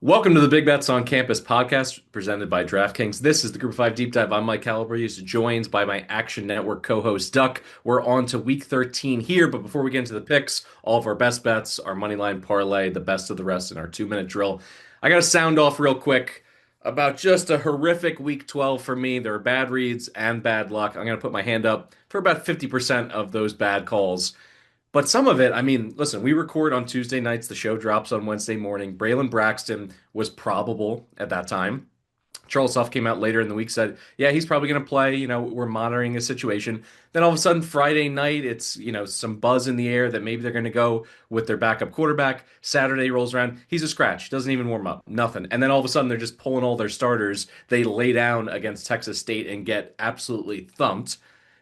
Welcome to the Big Bets on Campus podcast presented by DraftKings. This is the Group of 5 Deep Dive. I'm Mike Calabrese, joined by my Action Network co-host Duck. We're on to week 13 here, but before we get into the picks, all of our best bets, our Moneyline parlay, the best of the rest, and our 2-minute drill. I got to sound off real quick about just a horrific week 12 for me. There are bad reads and bad luck. I'm going to put my hand up for about 50% of those bad calls. But some of it, I mean, listen, we record on Tuesday nights. The show drops on Wednesday morning. Braylon Braxton was probable at that time. Charles Huff came out later in the week, said, yeah, he's probably going to play. We're monitoring his situation. Then all of a sudden, Friday night, it's, some buzz in the air that maybe they're going to go with their backup quarterback. Saturday rolls around. He's a scratch. Doesn't even warm up. Nothing. And then all of a sudden, they're just pulling all their starters. They lay down against Texas State and get absolutely thumped.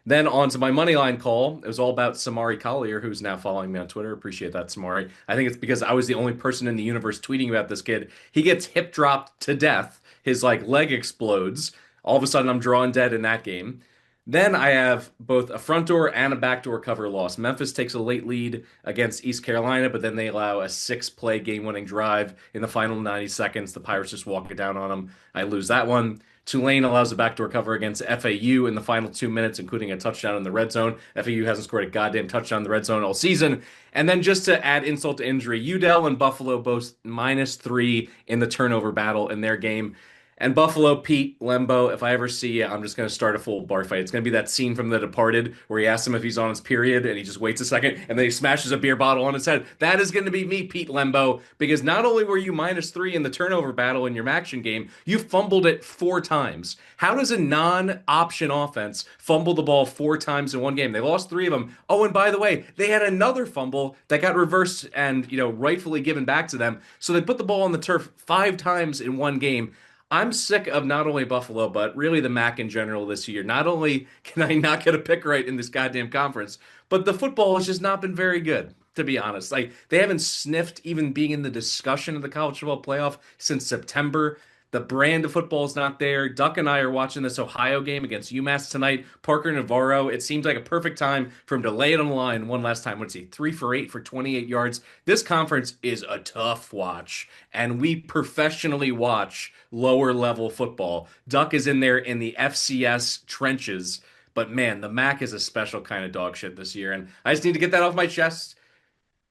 Then on to my money line call. It was all about Samari Collier, who's now following me on Twitter. Appreciate that, Samari. I think it's because I was the only person in the universe tweeting about this kid. He gets hip dropped to death. His leg explodes. All of a sudden, I'm drawing dead in that game. Then I have both a front door and a backdoor cover loss. Memphis takes a late lead against East Carolina, but then they allow a 6-play game-winning drive in the final 90 seconds. The Pirates just walk it down on them. I lose that one. Tulane allows a backdoor cover against FAU in the final 2 minutes, including a touchdown in the red zone. FAU hasn't scored a goddamn touchdown in the red zone all season. And then just to add insult to injury, UDEL and Buffalo both -3 in the turnover battle in their game. And Buffalo, Pete Lembo, if I ever see you, I'm just going to start a full bar fight. It's going to be that scene from The Departed where he asks him if he's on his period and he just waits a second and then he smashes a beer bottle on his head. That is going to be me, Pete Lembo, because not only were you -3 in the turnover battle in your action game, you fumbled it 4 times. How does a non-option offense fumble the ball 4 times in one game? They lost 3 of them. Oh, and by the way, they had another fumble that got reversed and, rightfully given back to them. So they put the ball on the turf 5 times in one game. I'm sick of not only Buffalo, but really the MAC in general this year. Not only can I not get a pick right in this goddamn conference, but the football has just not been very good, to be honest. They haven't sniffed even being in the discussion of the college football playoff since September. The brand of football is not there. Duck and I are watching this Ohio game against UMass tonight. Parker Navarro, it seems like a perfect time for him to lay it on the line one last time. What's he, 3 for 8 for 28 yards? This conference is a tough watch, and we professionally watch lower level football. Duck is in there in the FCS trenches, but man, the MAC is a special kind of dog shit this year, and I just need to get that off my chest.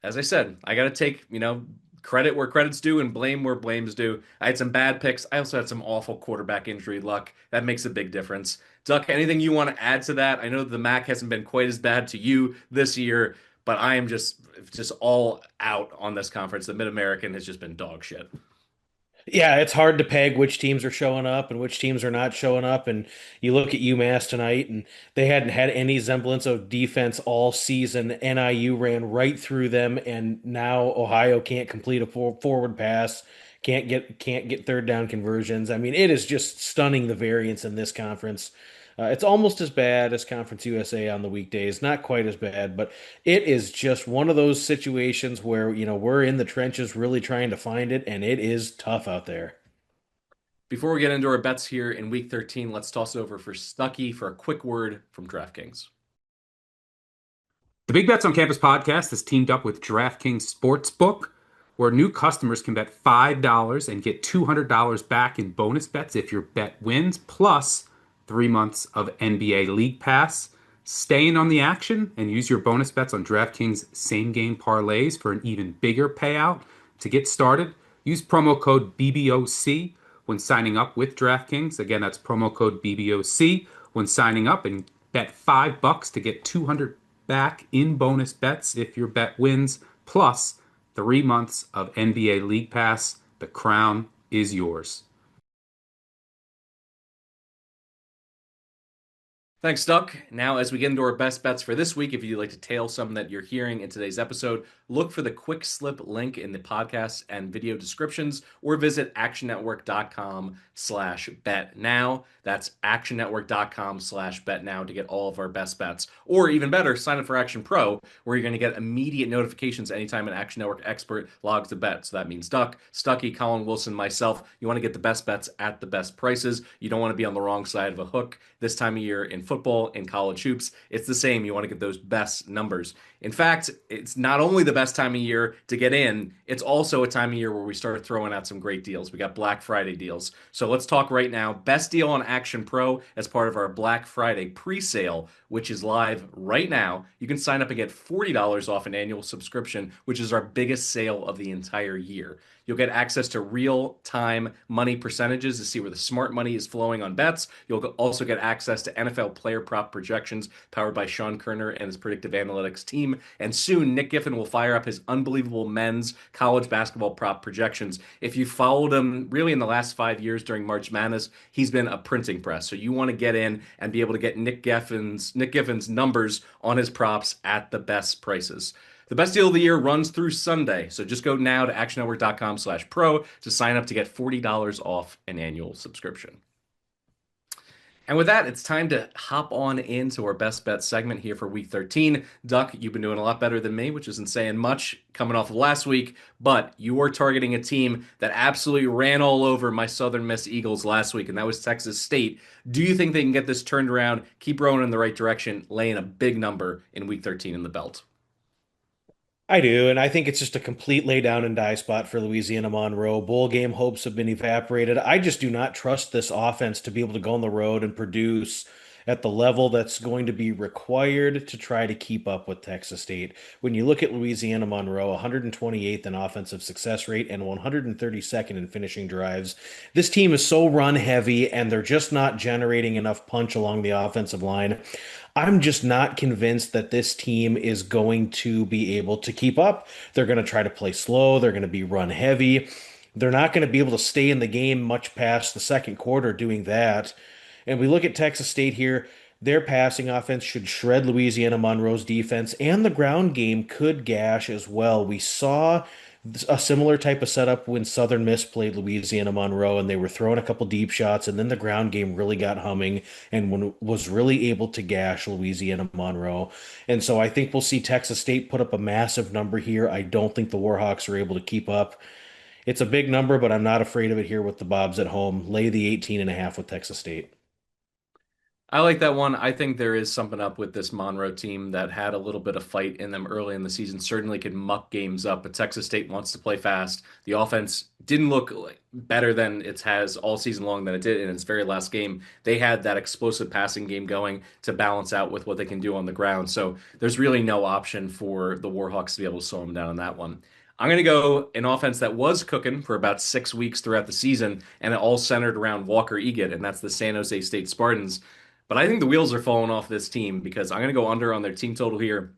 As I said, I got to take, credit where credit's due and blame where blame's due. I had some bad picks. I also had some awful quarterback injury luck. That makes a big difference. Duck, anything you want to add to that? I know the MAC hasn't been quite as bad to you this year, but I am just all out on this conference. The Mid-American has just been dog shit. Yeah, it's hard to peg which teams are showing up and which teams are not showing up. And you look at UMass tonight, and they hadn't had any semblance of defense all season. NIU ran right through them, and now Ohio can't complete a forward pass, can't get third down conversions. I mean, it is just stunning the variance in this conference. It's almost as bad as Conference USA on the weekdays, not quite as bad, but it is just one of those situations where, we're in the trenches really trying to find it, and it is tough out there. Before we get into our bets here in Week 13, let's toss it over for Stucky for a quick word from DraftKings. The Big Bets on Campus podcast is teamed up with DraftKings Sportsbook, where new customers can bet $5 and get $200 back in bonus bets if your bet wins, plus 3 months of NBA League Pass. Stay in on the action and use your bonus bets on DraftKings same-game parlays for an even bigger payout. To get started, use promo code BBOC when signing up with DraftKings. Again, that's promo code BBOC when signing up, and bet $5 to get 200 back in bonus bets if your bet wins, plus 3 months of NBA League Pass. The crown is yours. Thanks, Duck. Now, as we get into our best bets for this week, if you'd like to tail some that you're hearing in today's episode, look for the quick slip link in the podcast and video descriptions, or visit actionnetwork.com/bet now. That's actionnetwork.com/bet now to get all of our best bets. Or even better, sign up for Action Pro, where you're going to get immediate notifications anytime an Action Network expert logs a bet. So that means Duck, Stucky, Colin Wilson, myself. You want to get the best bets at the best prices. You don't want to be on the wrong side of a hook this time of year in football. football and college hoops. It's the same. You want to get those best numbers. In fact, it's not only the best time of year to get in, it's also a time of year where we start throwing out some great deals. We got Black Friday deals. So let's talk right now. Best deal on Action Pro as part of our Black Friday pre-sale, which is live right now. You can sign up and get $40 off an annual subscription, which is our biggest sale of the entire year. You'll get access to real-time money percentages to see where the smart money is flowing on bets. You'll also get access to NFL player prop projections powered by Sean Kerner and his predictive analytics team. And soon, Nick Giffen will fire up his unbelievable men's college basketball prop projections. If you followed him really in the last 5 years during March Madness, he's been a printing press. So you want to get in and be able to get Nick Giffen's numbers on his props at the best prices. The best deal of the year runs through Sunday, so just go now to actionnetwork.com/pro to sign up to get $40 off an annual subscription. And with that, it's time to hop on into our best bet segment here for week 13. Duck, you've been doing a lot better than me, which isn't saying much coming off of last week, but you are targeting a team that absolutely ran all over my Southern Miss Eagles last week, and that was Texas State. Do you think they can get this turned around, keep rowing in the right direction, laying a big number in week 13 in the belt? I do, and I think it's just a complete lay down and die spot for Louisiana Monroe. Bowl game hopes have been evaporated. I just do not trust this offense to be able to go on the road and produce at the level that's going to be required to try to keep up with Texas State. When you look at Louisiana Monroe, 128th in offensive success rate and 132nd in finishing drives. This team is so run heavy, and they're just not generating enough punch along the offensive line. I'm just not convinced that this team is going to be able to keep up. They're going to try to play slow. They're going to be run heavy. They're not going to be able to stay in the game much past the second quarter doing that. And we look at Texas State here. Their passing offense should shred Louisiana Monroe's defense, and the ground game could gash as well. We saw a similar type of setup when Southern Miss played Louisiana Monroe, and they were throwing a couple deep shots, and then the ground game really got humming and was really able to gash Louisiana Monroe. And so I think we'll see Texas State put up a massive number here. I don't think the Warhawks are able to keep up. It's a big number, but I'm not afraid of it here with the Bobs at home. Lay the 18.5 with Texas State. I like that one. I think there is something up with this Monroe team that had a little bit of fight in them early in the season. Certainly could muck games up, but Texas State wants to play fast. The offense didn't look better than it has all season long than it did in its very last game. They had that explosive passing game going to balance out with what they can do on the ground. So there's really no option for the Warhawks to be able to slow them down on that one. I'm going to go an offense that was cooking for about 6 weeks throughout the season, and it all centered around Walker Egan, and that's the San Jose State Spartans. But I think the wheels are falling off this team because I'm going to go under on their team total here,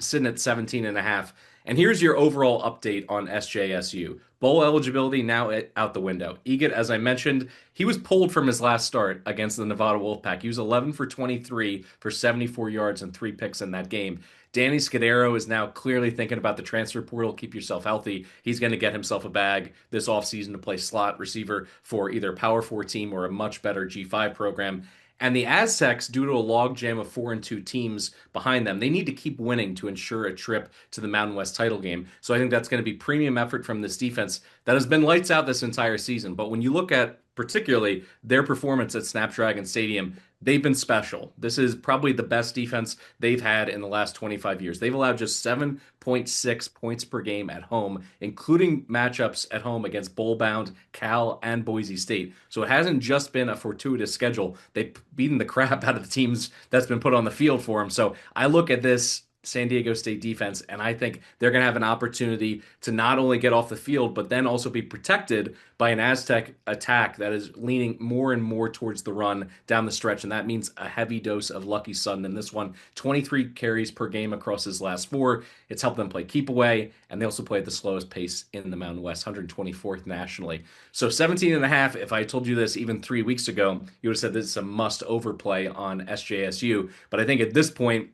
sitting at 17.5. And here's your overall update on SJSU. Bowl eligibility now out the window. Egan, as I mentioned, he was pulled from his last start against the Nevada Wolfpack. He was 11 for 23 for 74 yards and 3 picks in that game. Danny Scudero is now clearly thinking about the transfer portal. Keep yourself healthy. He's going to get himself a bag this offseason to play slot receiver for either Power 4 team or a much better G5 program. And the Aztecs, due to a logjam of 4-2 teams behind them, they need to keep winning to ensure a trip to the Mountain West title game. So I think that's going to be premium effort from this defense that has been lights out this entire season. But when you look at particularly their performance at Snapdragon Stadium, they've been special. This is probably the best defense they've had in the last 25 years. They've allowed just 7.6 points per game at home, including matchups at home against bowl-bound Cal and Boise State. So it hasn't just been a fortuitous schedule. They've beaten the crap out of the teams that's been put on the field for them. So I look at this San Diego State defense, and I think they're going to have an opportunity to not only get off the field, but then also be protected by an Aztec attack that is leaning more and more towards the run down the stretch, and that means a heavy dose of Lucky Sutton in this one. 23 carries per game across his last four. It's helped them play keep away, and they also play at the slowest pace in the Mountain West, 124th nationally. So 17.5, if I told you this even 3 weeks ago, you would have said this is a must overplay on SJSU. But I think at this point,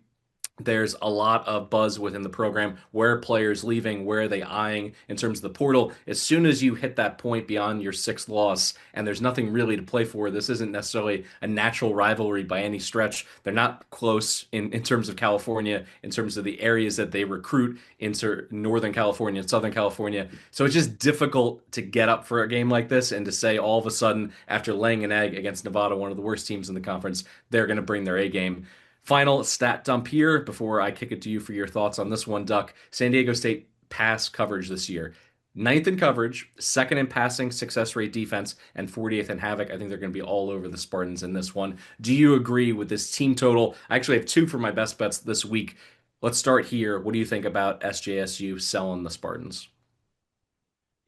There's a lot of buzz within the program. Where are players leaving? Where are they eyeing in terms of the portal? As soon as you hit that point beyond your sixth loss, and there's nothing really to play for, this isn't necessarily a natural rivalry by any stretch. They're not close in terms of California, in terms of the areas that they recruit into Northern California and Southern California. So it's just difficult to get up for a game like this and to say all of a sudden, after laying an egg against Nevada, one of the worst teams in the conference, they're going to bring their A game. Final stat dump here before I kick it to you for your thoughts on this one, Duck. San Diego State pass coverage this year. Ninth in coverage, second in passing success rate defense, and 40th in havoc. I think they're going to be all over the Spartans in this one. Do you agree with this team total? I actually have two for my best bets this week. Let's start here. What do you think about SJSU selling the Spartans?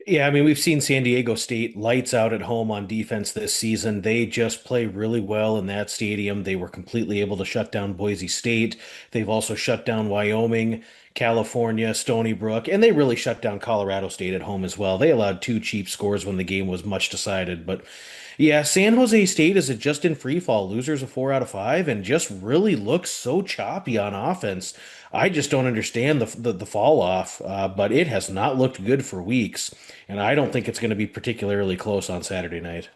Yeah, I mean, we've seen San Diego State lights out at home on defense this season. They just play really well in that stadium. They were completely able to shut down Boise State. They've also shut down Wyoming, California, Stony Brook, and they really shut down Colorado State at home as well. They allowed two cheap scores when the game was much decided. But yeah, San Jose State is just in free fall, losers of 4 out of 5, and just really looks so choppy on offense. I just don't understand the fall off, but it has not looked good for weeks, and I don't think it's going to be particularly close on Saturday night.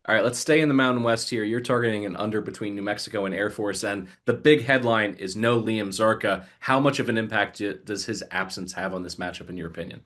All right, let's stay in the Mountain West here. You're targeting an under between New Mexico and Air Force, and the big headline is no Liam Zarka. How much of an impact does his absence have on this matchup, in your opinion?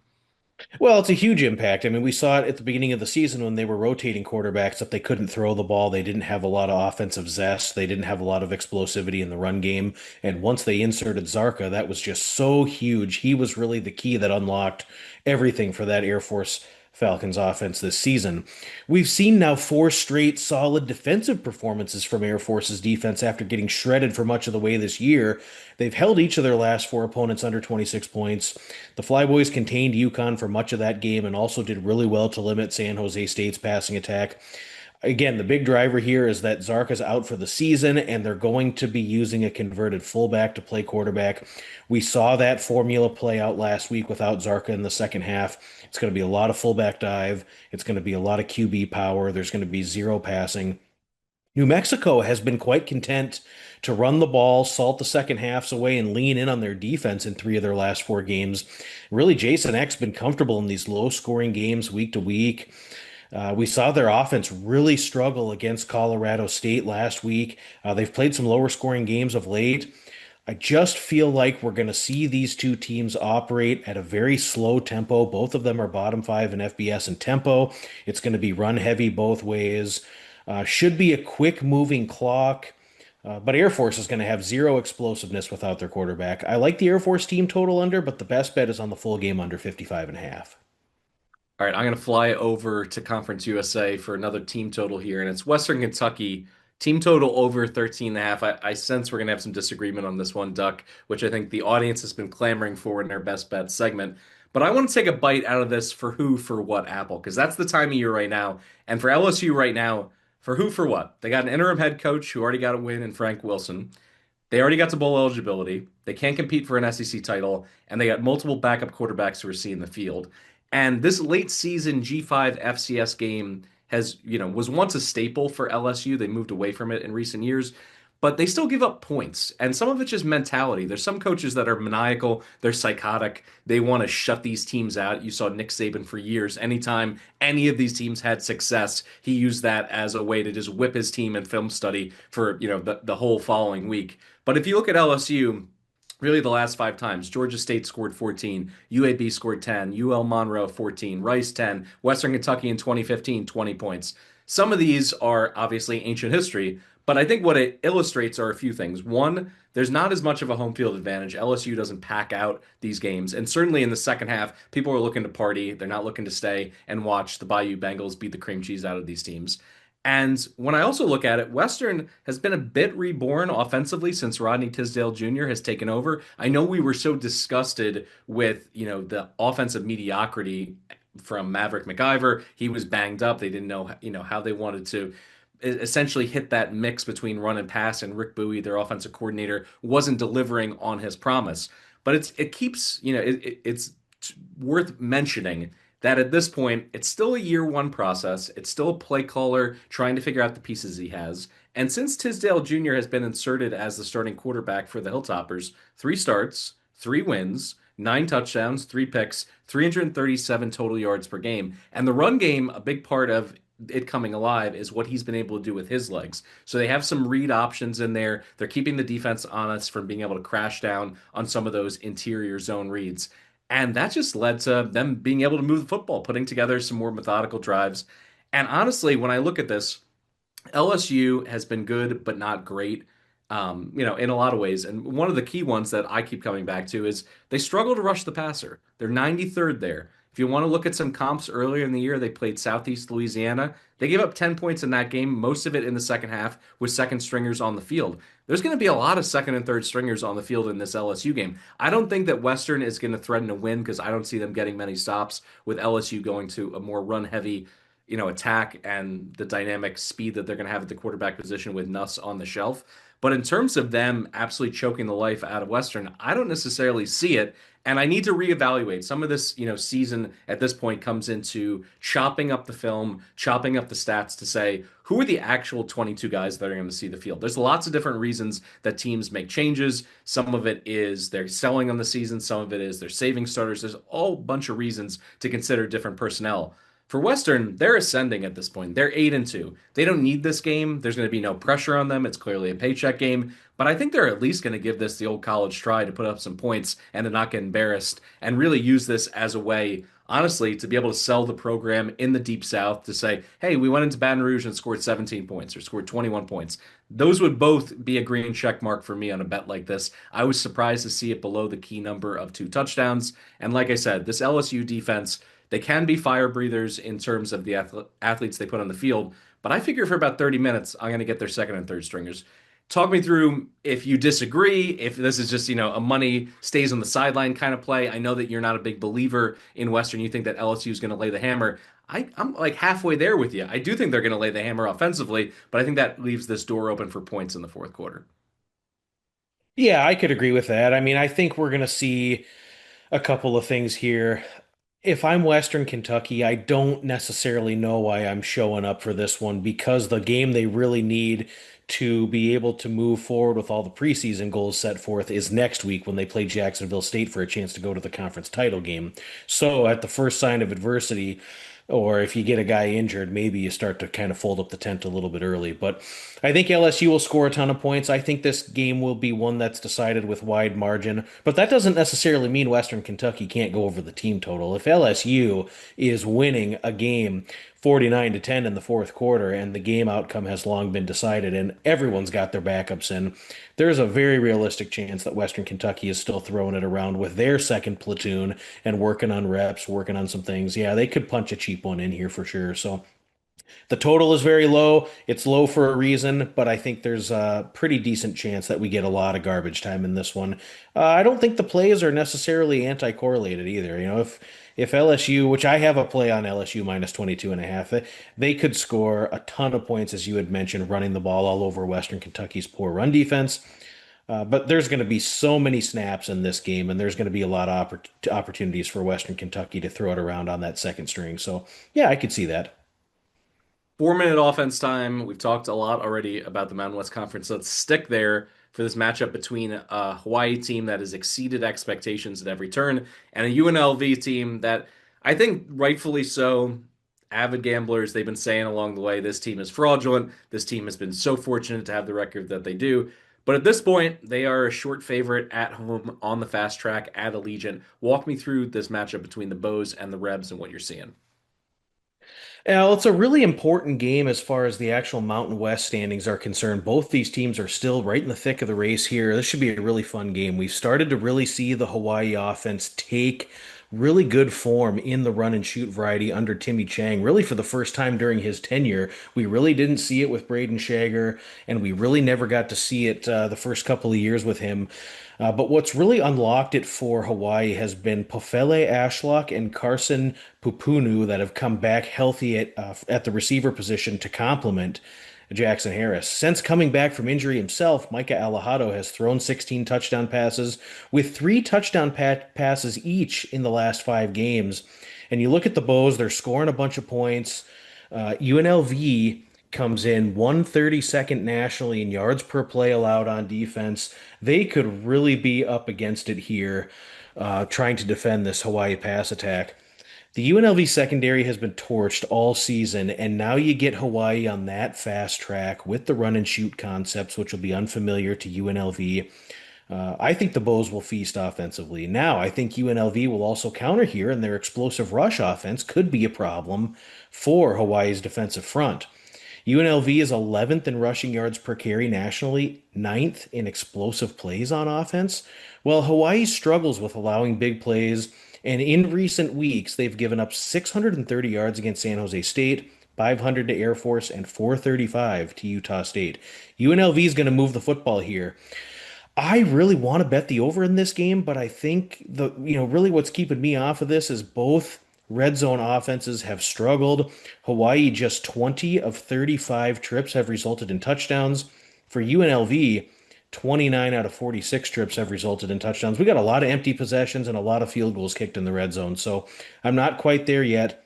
Well, it's a huge impact. I mean, we saw it at the beginning of the season when they were rotating quarterbacks that they couldn't throw the ball. They didn't have a lot of offensive zest. They didn't have a lot of explosivity in the run game. And once they inserted Zarka, that was just so huge. He was really the key that unlocked everything for that Air Force Falcons offense this season. We've seen now four straight solid defensive performances from Air Force's defense after getting shredded for much of the way this year. They've held each of their last four opponents under 26 points. The Flyboys contained UConn for much of that game and also did really well to limit San Jose State's passing attack. Again, the big driver here is that Zarka's out for the season, and they're going to be using a converted fullback to play quarterback. We saw that formula play out last week without Zarka in the second half. It's going to be a lot of fullback dive. It's going to be a lot of QB power. There's going to be zero passing. New Mexico has been quite content to run the ball, salt the second halves away, and lean in on their defense in three of their last four games. Really, Jason Eck's been comfortable in these low-scoring games week to week. We saw their offense really struggle against Colorado State last week. They've played some lower scoring games of late. I just feel like we're going to see these two teams operate at a very slow tempo. Both of them are bottom five in FBS and tempo. It's going to be run heavy both ways. Should be a quick moving clock. But Air Force is going to have zero explosiveness without their quarterback. I like the Air Force team total under, but the best bet is on the full game under 55.5. All right, I'm going to fly over to Conference USA for another team total here, and it's Western Kentucky. Team total over 13 and a half. I sense we're going to have some disagreement on this one, Duck, which I think the audience has been clamoring for in their best bet segment. But I want to take a bite out of this for who, for what, Apple, because that's the time of year right now. And for LSU right now, for who, for what? They got an interim head coach who already got a win in Frank Wilson. They already got to bowl eligibility. They can't compete for an SEC title, and they got multiple backup quarterbacks who are seeing the field. And this late season G5 FCS game was once a staple for LSU. They moved away from it in recent years, but they still give up points. And some of it's just mentality. There's some coaches that are maniacal, they're psychotic. They want to shut these teams out. You saw Nick Saban for years. Anytime any of these teams had success, he used that as a way to just whip his team in film study for, the whole following week. But if you look at LSU, really the last five times, Georgia State scored 14, UAB scored 10, UL Monroe 14, Rice 10, Western Kentucky in 2015, 20 points. Some of these are obviously ancient history, but I think what it illustrates are a few things. One, there's not as much of a home field advantage. LSU doesn't pack out these games. And certainly in the second half, people are looking to party. They're not looking to stay and watch the Bayou Bengals beat the cream cheese out of these teams. And when I also look at it, Western has been a bit reborn offensively since Rodney Tisdale Jr. has taken over. I know we were so disgusted with, the offensive mediocrity from Maverick McIver. He was banged up. They didn't know, how they wanted to essentially hit that mix between run and pass, and Rick Bowie, their offensive coordinator, wasn't delivering on his promise. But it's worth mentioning that at this point, it's still a year one process. It's still a play caller trying to figure out the pieces he has. And since Tisdale Jr. has been inserted as the starting quarterback for the Hilltoppers, 3 starts, 3 wins, 9 touchdowns, 3 picks, 337 total yards per game. And the run game, a big part of it coming alive is what he's been able to do with his legs. So they have some read options in there. They're keeping the defense honest from being able to crash down on some of those interior zone reads. And that just led to them being able to move the football, putting together some more methodical drives. And honestly, when I look at this, LSU has been good, but not great, in a lot of ways. And one of the key ones that I keep coming back to is they struggle to rush the passer. They're 93rd there. If you want to look at some comps earlier in the year, they played Southeast Louisiana. They gave up 10 points in that game, most of it in the second half with second stringers on the field. There's going to be a lot of second and third stringers on the field in this LSU game. I don't think that Western is going to threaten a win because I don't see them getting many stops with LSU going to a more run heavy attack and the dynamic speed that they're going to have at the quarterback position with Nuss on the shelf. But in terms of them absolutely choking the life out of Western, I don't necessarily see it. And I need to reevaluate. Some of this, season at this point comes into chopping up the film, chopping up the stats to say, who are the actual 22 guys that are going to see the field? There's lots of different reasons that teams make changes. Some of it is they're selling on the season. Some of it is they're saving starters. There's a whole bunch of reasons to consider different personnel. For Western, they're ascending at this point. They're 8-2. They don't need this game. There's going to be no pressure on them. It's clearly a paycheck game, but I think they're at least going to give this the old college try to put up some points and to not get embarrassed and really use this as a way, honestly, to be able to sell the program in the Deep South to say, hey, we went into Baton Rouge and scored 17 points or scored 21 points. Those would both be a green check mark for me on a bet like this. I was surprised to see it below the key number of 2 touchdowns. And like I said, this LSU defense, they can be fire breathers in terms of the athletes they put on the field, but I figure for about 30 minutes, I'm going to get their second and third stringers. Talk me through if you disagree, if this is just, a money stays on the sideline kind of play. I know that you're not a big believer in Western. You think that LSU is going to lay the hammer. I'm like halfway there with you. I do think they're going to lay the hammer offensively, but I think that leaves this door open for points in the fourth quarter. Yeah, I could agree with that. I mean, I think we're going to see a couple of things here. If I'm Western Kentucky, I don't necessarily know why I'm showing up for this one because the game they really need to be able to move forward with all the preseason goals set forth is next week when they play Jacksonville State for a chance to go to the conference title game. So at the first sign of adversity, or if you get a guy injured, maybe you start to kind of fold up the tent a little bit early. But I think LSU will score a ton of points. I think this game will be one that's decided with wide margin. But that doesn't necessarily mean Western Kentucky can't go over the team total. If LSU is winning a game 49-10 in the fourth quarter and the game outcome has long been decided and everyone's got their backups in, there's a very realistic chance that Western Kentucky is still throwing it around with their second platoon and working on reps, working on some things. Yeah, they could punch a cheap one in here for sure. So the total is very low. It's low for a reason, but I think there's a pretty decent chance that we get a lot of garbage time in this one. I don't think the plays are necessarily anti-correlated either. If LSU, which I have a play on LSU minus 22.5, they could score a ton of points, as you had mentioned, running the ball all over Western Kentucky's poor run defense. But there's going to be so many snaps in this game, and there's going to be a lot of opportunities for Western Kentucky to throw it around on that second string. So, yeah, I could see that. 4 minute offense time. We've talked a lot already about the Mountain West Conference. Let's stick there for this matchup between a Hawaii team that has exceeded expectations at every turn and a UNLV team that I think rightfully so. Avid gamblers, they've been saying along the way, this team is fraudulent. This team has been so fortunate to have the record that they do. But at this point, they are a short favorite at home on the fast track at Allegiant. Walk me through this matchup between the Bows and the Rebs and what you're seeing. Well, it's a really important game as far as the actual Mountain West standings are concerned. Both these teams are still right in the thick of the race here. This should be a really fun game. We've started to really see the Hawaii offense take really good form in the run and shoot variety under Timmy Chang, really for the first time during his tenure. We really didn't see it with Braden Shager, and we really never got to see it the first couple of years with him. But what's really unlocked it for Hawaii has been Pofele Ashlock and Carson Pupunu that have come back healthy at the receiver position to complement Jackson Harris. Since coming back from injury himself, Micah Alejado has thrown 16 touchdown passes with three touchdown passes each in the last 5 games. And you look at the Bows, they're scoring a bunch of points. UNLV comes in 132nd nationally in yards per play allowed on defense. They could really be up against it here, trying to defend this Hawaii pass attack. The UNLV secondary has been torched all season, and now you get Hawaii on that fast track with the run and shoot concepts, which will be unfamiliar to UNLV. I think the Bows will feast offensively. Now, I think UNLV will also counter here, and their explosive rush offense could be a problem for Hawaii's defensive front. UNLV is 11th in rushing yards per carry nationally, ninth in explosive plays on offense, while Hawaii struggles with allowing big plays. And in recent weeks, they've given up 630 yards against San Jose State, 500 to Air Force, and 435 to Utah State. UNLV is going to move the football here. I really want to bet the over in this game, but I think really what's keeping me off of this is both red zone offenses have struggled. Hawaii, just 20 of 35 trips have resulted in touchdowns. For UNLV, 29 out of 46 trips have resulted in touchdowns. We got a lot of empty possessions and a lot of field goals kicked in the red zone, so I'm not quite there yet.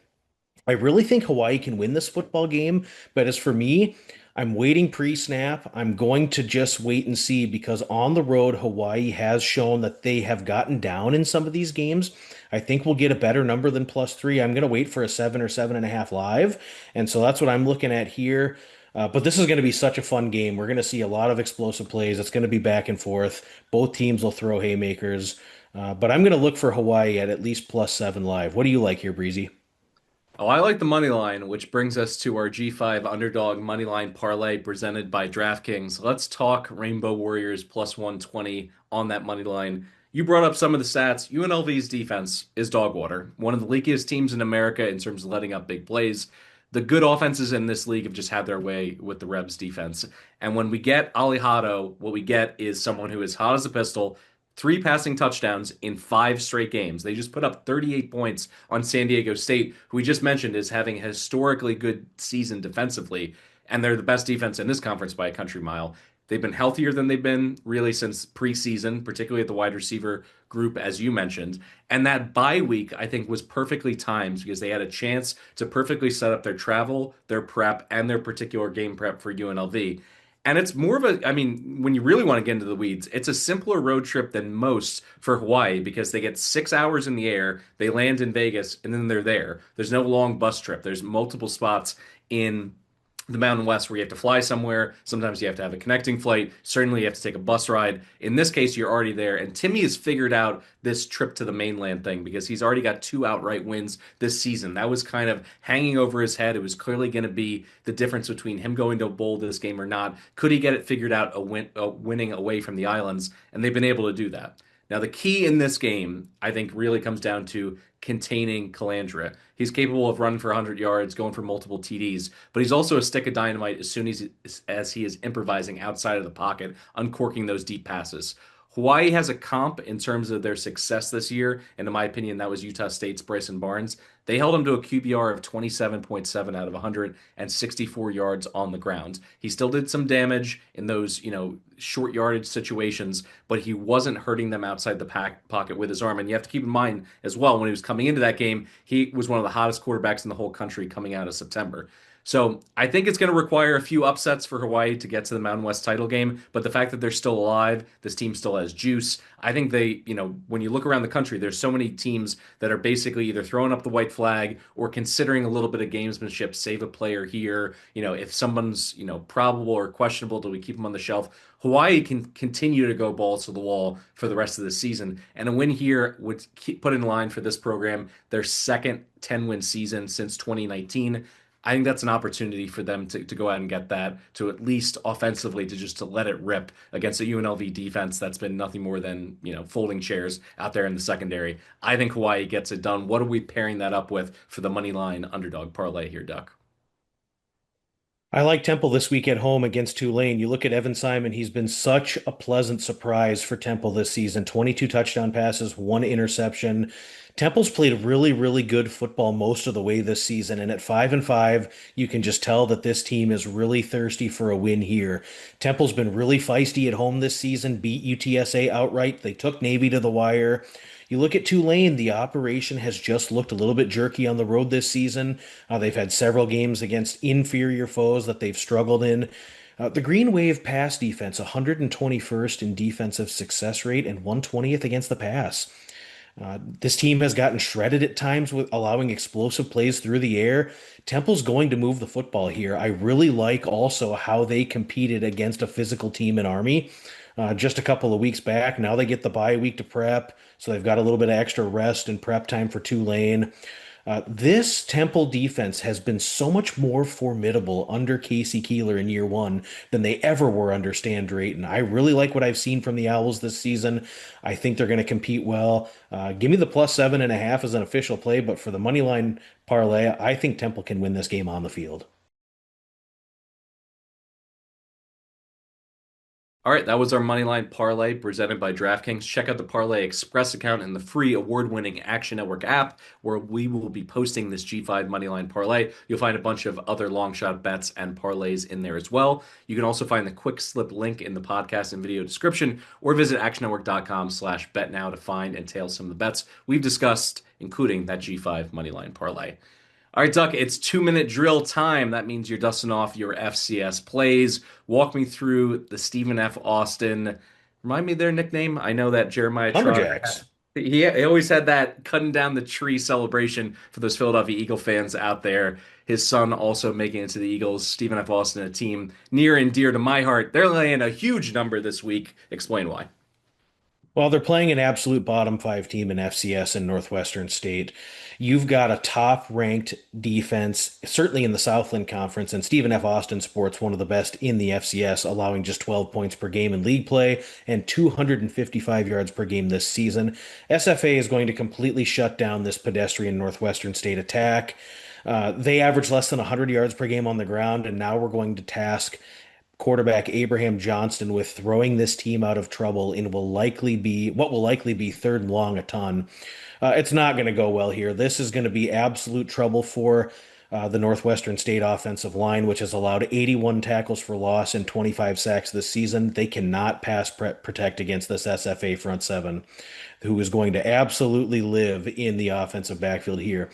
I really think Hawaii can win this football game, but as for me, I'm waiting pre-snap. I'm going to just wait and see because on the road, Hawaii has shown that they have gotten down in some of these games. I think we'll get a better number than +3. I'm going to wait for a 7 or 7.5 live, and so that's what I'm looking at here. But this is going to be such a fun game. We're going to see a lot of explosive plays. It's going to be back and forth. Both teams will throw haymakers, but I'm going to look for Hawaii at least +7 live. What do you like here, Breezy? Oh, I like the money line, which brings us to our G5 Underdog money line parlay presented by DraftKings. Let's talk Rainbow Warriors +120 on that money line. You brought up some of the stats. UNLV's defense is dog water, one of the leakiest teams in America in terms of letting up big plays. The good offenses in this league have just had their way with the Rebs defense. And when we get Alejado, what we get is someone who is hot as a pistol, three passing touchdowns in 5 straight games. They just put up 38 points on San Diego State, who we just mentioned is having a historically good season defensively, and they're the best defense in this conference by a country mile. They've been healthier than they've been really since preseason, particularly at the wide receiver group, as you mentioned. And that bye week, I think, was perfectly timed because they had a chance to perfectly set up their travel, their prep, and their particular game prep for UNLV. And it's more of a, I mean, when you really want to get into the weeds, it's a simpler road trip than most for Hawaii because they get 6 hours in the air, they land in Vegas, and then they're there. There's no long bus trip. There's multiple spots in the Mountain West where you have to fly somewhere. Sometimes you have to have a connecting flight. Certainly you have to take a bus ride. In this case, you're already there. And Timmy has figured out this trip to the mainland thing because he's already got 2 outright wins this season. That was kind of hanging over his head. It was clearly going to be the difference between him going to a bowl this game or not. Could he get it figured out winning away from the islands? And they've been able to do that. Now, the key in this game, I think, really comes down to containing Calandra. He's capable of running for 100 yards, going for multiple TDs, but he's also a stick of dynamite as soon as he is improvising outside of the pocket, uncorking those deep passes. Hawaii has a comp in terms of their success this year, and in my opinion, that was Utah State's Bryson Barnes. They held him to a QBR of 27.7 out of 164 yards on the ground. He still did some damage in those, short yardage situations, but he wasn't hurting them outside the pocket with his arm. And you have to keep in mind as well, when he was coming into that game, he was one of the hottest quarterbacks in the whole country coming out of September. So I think it's going to require a few upsets for Hawaii to get to the Mountain West title game. But the fact that they're still alive, this team still has juice. I think they, when you look around the country, there's so many teams that are basically either throwing up the white flag or considering a little bit of gamesmanship, save a player here. If someone's, probable or questionable, do we keep them on the shelf? Hawaii can continue to go balls to the wall for the rest of the season. And a win here would put in line for this program their second 10-win season since 2019. I think that's an opportunity for them to go out and get that, to at least offensively to let it rip against a UNLV defense that's been nothing more than, folding chairs out there in the secondary. I think Hawaii gets it done. What are we pairing that up with for the money line underdog parlay here, Duck? I like Temple this week at home against Tulane. You look at Evan Simon, he's been such a pleasant surprise for Temple this season. 22 touchdown passes, one interception. Temple's played really, really good football most of the way this season, and at 5-5, you can just tell that this team is really thirsty for a win here. Temple's been really feisty at home this season, beat UTSA outright. They took Navy to the wire. You look at Tulane, the operation has just looked a little bit jerky on the road this season. They've had several games against inferior foes that they've struggled in. The Green Wave pass defense, 121st in defensive success rate and 120th against the pass. This team has gotten shredded at times with allowing explosive plays through the air. Temple's going to move the football here. I really like also how they competed against a physical team in Army just a couple of weeks back. Now they get the bye week to prep, so they've got a little bit of extra rest and prep time for Tulane. This Temple defense has been so much more formidable under Casey Keeler in year one than they ever were under Stan Drayton. I really like what I've seen from the Owls this season. I think they're going to compete well. Give me the +7.5 as an official play, but for the money line parlay, I think Temple can win this game on the field. All right, that was our Moneyline Parlay presented by DraftKings. Check out the Parlay Express account and the free award-winning Action Network app, where we will be posting this G5 Moneyline Parlay. You'll find a bunch of other long shot bets and parlays in there as well. You can also find the quick slip link in the podcast and video description, or visit actionnetwork.com/betnow to find and tail some of the bets we've discussed, including that G5 Moneyline Parlay. All right, Duck, it's 2 minute drill time. That means you're dusting off your FCS plays. Walk me through the Stephen F. Austin. Remind me their nickname. I know that Jeremiah Trotter. Lumberjacks. He always had that cutting down the tree celebration for those Philadelphia Eagle fans out there. His son also making it to the Eagles. Stephen F. Austin, a team near and dear to my heart. They're laying a huge number this week. Explain why. Well, they're playing an absolute bottom five team in FCS in Northwestern State. You've got a top ranked defense, certainly in the Southland Conference, and Stephen F. Austin sports one of the best in the FCS, allowing just 12 points per game in league play and 255 yards per game this season. SFA is going to completely shut down this pedestrian Northwestern State attack. They average less than 100 yards per game on the ground, and now we're going to task quarterback Abraham Johnston with throwing this team out of trouble in what will likely be third and long a ton. It's not going to go well here. This is going to be absolute trouble for the Northwestern State offensive line, which has allowed 81 tackles for loss and 25 sacks this season. They cannot pass protect against this SFA front seven, who is going to absolutely live in the offensive backfield here.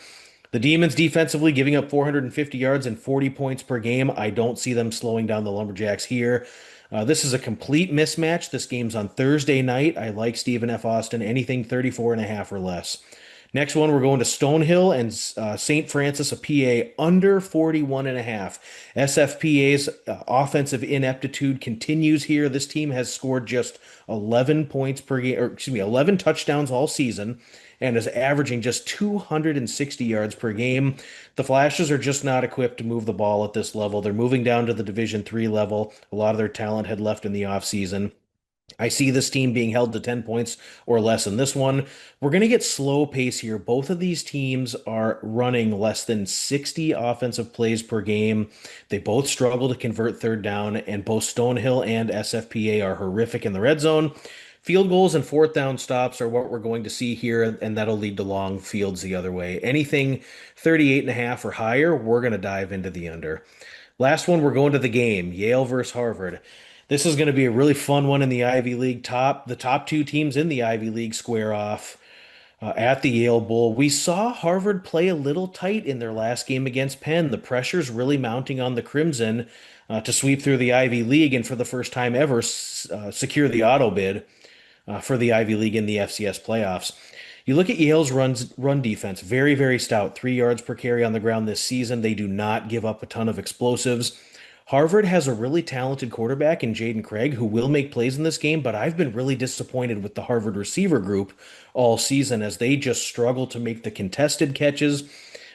The Demons defensively giving up 450 yards and 40 points per game. I don't see them slowing down the Lumberjacks here. This is a complete mismatch. This game's on Thursday night. I like Stephen F. Austin, anything 34.5 or less. Next one, we're going to Stonehill and St. Francis of PA under 41.5. SFPA's offensive ineptitude continues here. This team has scored just 11 points per game, or excuse me, 11 touchdowns all season, and is averaging just 260 yards per game. The Flashes are just not equipped to move the ball at this level. They're moving down to the Division III level. A lot of their talent had left in the offseason. I see this team being held to 10 points or less in this one. We're going to get slow pace here. Both of these teams are running less than 60 offensive plays per game. They both struggle to convert third down, and both Stonehill and SFPA are horrific in the red zone. Field goals and fourth down stops are what we're going to see here, and that'll lead to long fields the other way. Anything 38.5 or higher, we're going to dive into the under. Last one, we're going to the game, Yale versus Harvard. This is going to be a really fun one in the Ivy League. The top two teams in the Ivy League square off at the Yale Bowl. We saw Harvard play a little tight in their last game against Penn. The pressure's really mounting on the Crimson to sweep through the Ivy League and for the first time ever secure the auto bid for the Ivy League in the FCS playoffs. You look at Yale's run defense, very, very stout, 3 yards per carry on the ground this season. They do not give up a ton of explosives. Harvard has a really talented quarterback in Jaden Craig who will make plays in this game, but I've been really disappointed with the Harvard receiver group all season as they just struggle to make the contested catches.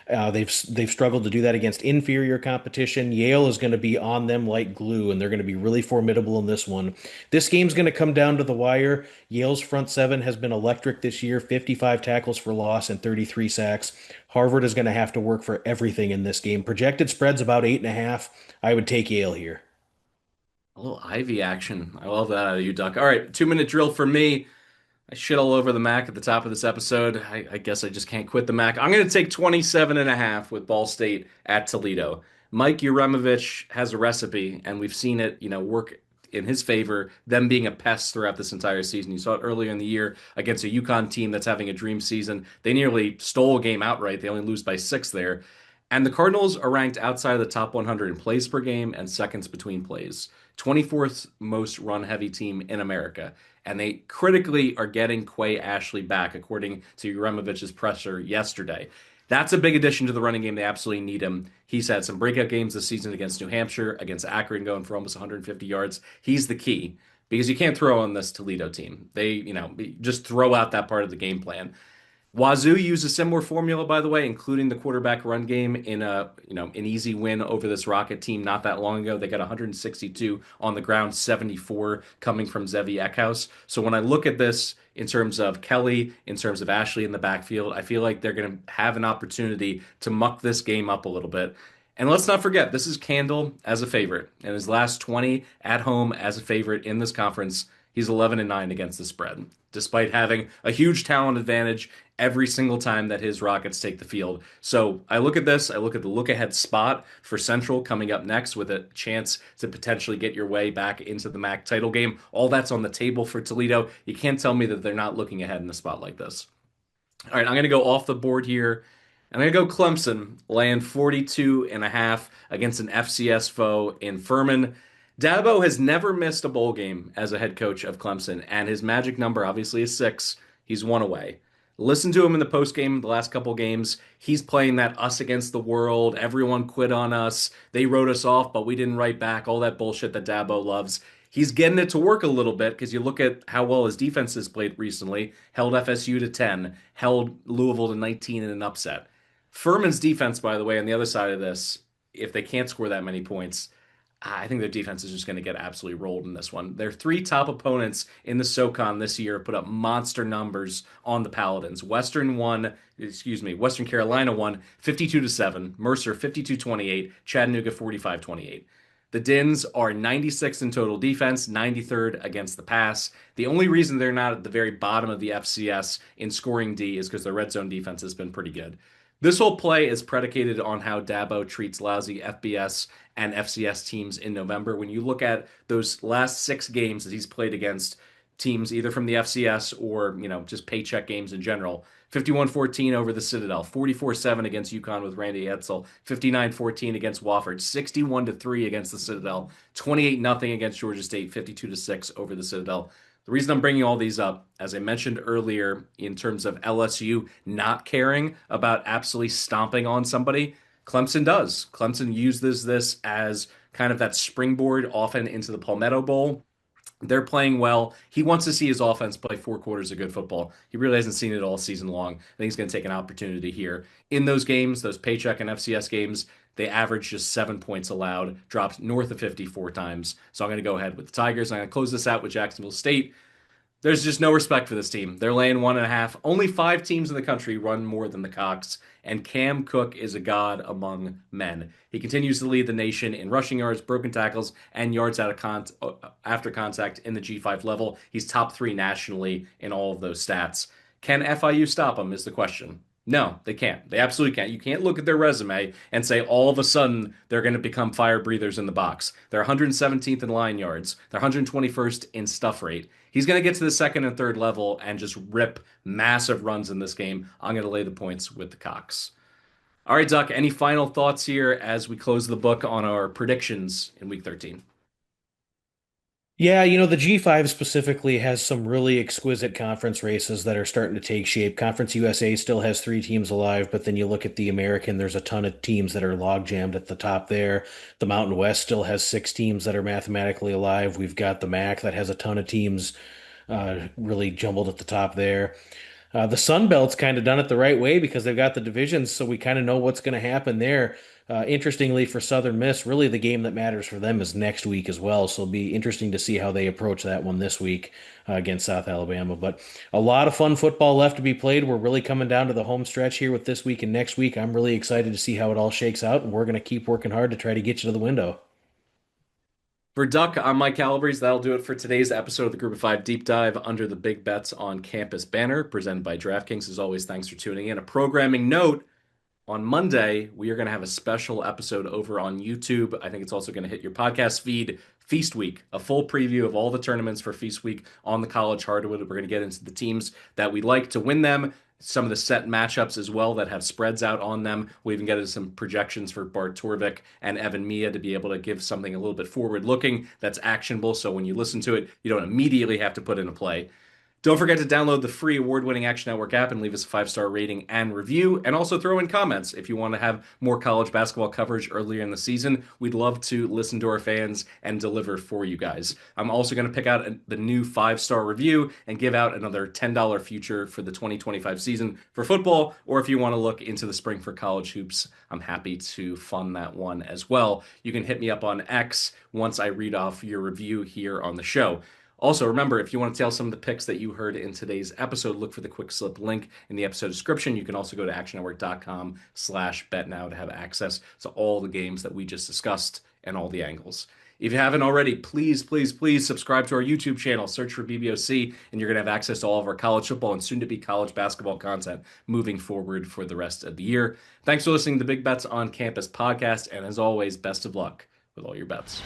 They've struggled to do that against inferior competition. Yale is going to be on them like glue, and they're going to be really formidable in this one. This game's going to come down to the wire. Yale's front seven has been electric this year, 55 tackles for loss and 33 sacks. Harvard is going to have to work for everything in this game. Projected spread's about 8.5. I would take Yale here. A little Ivy action. I love that out of you, Duck. All right, 2 minute drill for me. I shit all over the Mac at the top of this episode. I guess I just can't quit the Mac. I'm going to take 27.5 with Ball State at Toledo. Mike Uremovich has a recipe, and we've seen it, work in his favor, them being a pest throughout this entire season. You saw it earlier in the year against a UConn team that's having a dream season. They nearly stole a game outright. They only lose by 6 there. And the Cardinals are ranked outside of the top 100 in plays per game and seconds between plays. 24th most run heavy team in America. And they critically are getting Quay Ashley back, according to Uremovich's presser yesterday. That's a big addition to the running game. They absolutely need him. He's had some breakout games this season against New Hampshire, against Akron, going for almost 150 yards. He's the key because you can't throw on this Toledo team. They, just throw out that part of the game plan. Wazoo used a similar formula, by the way, including the quarterback run game in an easy win over this Rocket team not that long ago. They got 162 on the ground, 74 coming from Zevi Eckhouse. So when I look at this in terms of Kelly, in terms of Ashley in the backfield, I feel like they're going to have an opportunity to muck this game up a little bit. And let's not forget, this is Candle as a favorite. In his last 20 at home as a favorite in this conference, he's 11-9 against the spread, despite having a huge talent advantage every single time that his Rockets take the field. So I look at this, I look at the look ahead spot for Central coming up next with a chance to potentially get your way back into the MAC title game. All that's on the table for Toledo. You can't tell me that they're not looking ahead in a spot like this. All right, I'm going to go off the board here. I'm going to go Clemson, laying 42.5 against an FCS foe in Furman. Dabo has never missed a bowl game as a head coach of Clemson, and his magic number obviously is 6. He's 1 away. Listen to him in the post game, the last couple games. He's playing that us against the world. Everyone quit on us. They wrote us off, but we didn't write back. All that bullshit that Dabo loves. He's getting it to work a little bit because you look at how well his defense has played recently. Held FSU to 10, held Louisville to 19 in an upset. Furman's defense, by the way, on the other side of this, if they can't score that many points, I think their defense is just going to get absolutely rolled in this one. Their 3 top opponents in the SoCon this year put up monster numbers on the Paladins. Western Carolina won 52-7, Mercer 52-28, Chattanooga 45-28. The Dins are 96th in total defense, 93rd against the pass. The only reason they're not at the very bottom of the FCS in scoring D is because their red zone defense has been pretty good. This whole play is predicated on how Dabo treats lousy FBS and FCS teams in November. When you look at those last 6 games that he's played against teams either from the FCS or, just paycheck games in general, 51-14 over the Citadel, 44-7 against UConn with Randy Edsall, 59-14 against Wofford, 61-3 against the Citadel, 28-0 against Georgia State, 52-6 over the Citadel. The reason I'm bringing all these up, as I mentioned earlier, in terms of LSU not caring about absolutely stomping on somebody, Clemson does. Clemson uses this as kind of that springboard often into the Palmetto Bowl. They're playing well. He wants to see his offense play 4 quarters of good football. He really hasn't seen it all season long. I think he's going to take an opportunity here. In those games, those paycheck and FCS games, they averaged just 7 points allowed, dropped north of 54 times. So I'm going to go ahead with the Tigers. I'm going to close this out with Jacksonville State. There's just no respect for this team. They're laying 1.5. Only 5 teams in the country run more than the Cox, and Cam Cook is a god among men. He continues to lead the nation in rushing yards, broken tackles, and yards after contact in the G5 level. He's top 3 nationally in all of those stats. Can FIU stop him is the question. No, they can't. They absolutely can't. You can't look at their resume and say all of a sudden they're going to become fire breathers in the box. They're 117th in line yards. They're 121st in stuff rate. He's going to get to the second and third level and just rip massive runs in this game. I'm going to lay the points with the Cox. All right, Duck, any final thoughts here as we close the book on our predictions in week 13? Yeah, the G5 specifically has some really exquisite conference races that are starting to take shape. Conference USA still has 3 teams alive, but then you look at the American, there's a ton of teams that are log jammed at the top there. The Mountain West still has 6 teams that are mathematically alive. We've got the MAC that has a ton of teams really jumbled at the top there. The Sun Belt's kind of done it the right way because they've got the divisions, so we kind of know what's going to happen there. Interestingly, for Southern Miss, really the game that matters for them is next week as well. So it'll be interesting to see how they approach that one this week against South Alabama. But a lot of fun football left to be played. We're really coming down to the home stretch here with this week and next week. I'm really excited to see how it all shakes out, and we're going to keep working hard to try to get you to the window. For Duck, I'm Mike Calabrese. That'll do it for today's episode of the Group of Five Deep Dive under the Big Bets on Campus banner, presented by DraftKings. As always, thanks for tuning in. A programming note: on Monday, we are going to have a special episode over on YouTube. I think it's also going to hit your podcast feed. Feast Week, a full preview of all the tournaments for Feast Week on the college hardwood. We're going to get into the teams that we like to win them, some of the set matchups as well that have spreads out on them. We even get into some projections for Bart Torvik and Evan Mia to be able to give something a little bit forward looking that's actionable. So when you listen to it, you don't immediately have to put in a play. Don't forget to download the free award-winning Action Network app and leave us a 5-star rating and review. And also throw in comments if you want to have more college basketball coverage earlier in the season. We'd love to listen to our fans and deliver for you guys. I'm also going to pick out the new 5-star review and give out another $10 future for the 2025 season for football. Or if you want to look into the spring for college hoops, I'm happy to fund that one as well. You can hit me up on X once I read off your review here on the show. Also, remember, if you want to tell some of the picks that you heard in today's episode, look for the quick slip link in the episode description. You can also go to actionnetwork.com/betnow to have access to all the games that we just discussed and all the angles. If you haven't already, please, please, please subscribe to our YouTube channel. Search for BBOC, and you're going to have access to all of our college football and soon-to-be college basketball content moving forward for the rest of the year. Thanks for listening to the Big Bets on Campus podcast, and as always, best of luck with all your bets.